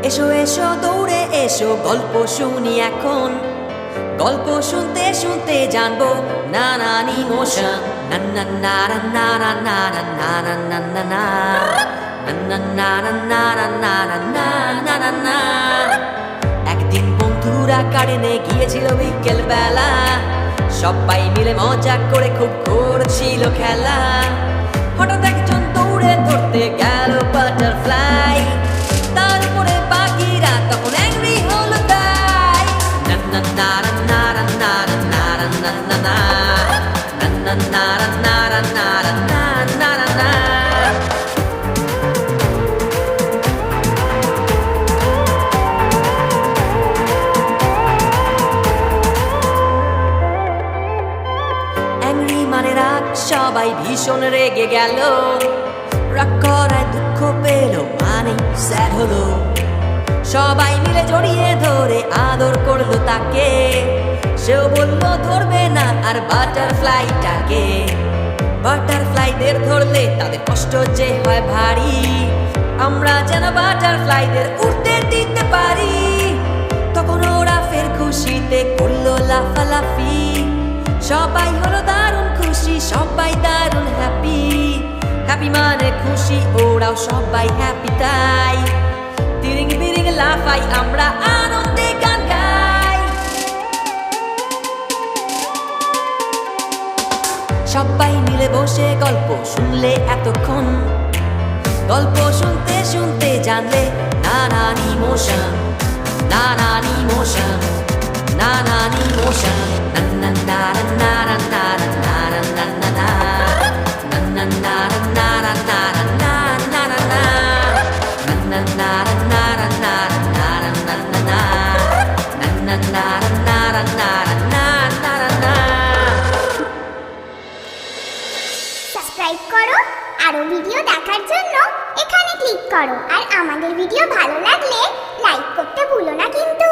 এসো এসো দৌড়ে এসো, গল্প শুনি এখন। গল্প শুনতে শুনতে জানবো নানান ইমোশন। নানা নানা নানা নানা নানা নানা নানা নানা নানা নানা নানা। একদিন বন্ধুরা গার্ডেনে গিয়েছিল বিকেল বেলা, সবাই মিলে মজা করে খুব করছিল খেলা। হঠাৎ একজন দৌড়ে ধরতে গেল বাটারফ্লাই, তার উপরে পাখিরা তখন অ্যাংরি হলো তাই। নানা নানা নানা নানা নানা নানা নানা নানা নানা নানা নানা নানা। অ্যাংরি মানে রাগ, সবাই ভীষণ রেগে গেল। রাগ করায় দুঃখ পেল মানে স্যাড হলো। সবাই মিলে জড়িয়ে ধরে আদর করলো তাকে, সেও বললো ধরবে না আর বাটারফ্লাইটাকে। বাটারফ্লাইদের ধরলে তাদের কষ্ট যে হয় ভারী, আমরা যেন বাটারফ্লাইদের উড়তে দিতে পারি। তখন ওরা ফের খুশিতে করলো লাফালাফি, সবাই হলো দারুণ খুশি, সবাই দারুণ হ্যাপি। হ্যাপি মানে খুশি, ওরাও সবাই হ্যাপি তাই। তিরিং বিরিং লাফাই, আমরা আনন্দে গান গাই। সবাই মিলে বসে গল্প শুনলে এতক্ষণ, গল্প শুনতে শুনতে জানলে নানান ইমোশন। নানান ইমোশন, নানান ইমোশন। নানা নানা নানা নানা নানা নানা নানা নানা নানা নানা নানা নানা নানা নানা নানা নানা নানা নানা নানা। সাবস্ক্রাইব করো, আরো ভিডিও দেখার জন্য এখানে ক্লিক করো। আর আমাদের ভিডিও ভালো লাগলে লাইক করতে ভুলো না কিন্তু।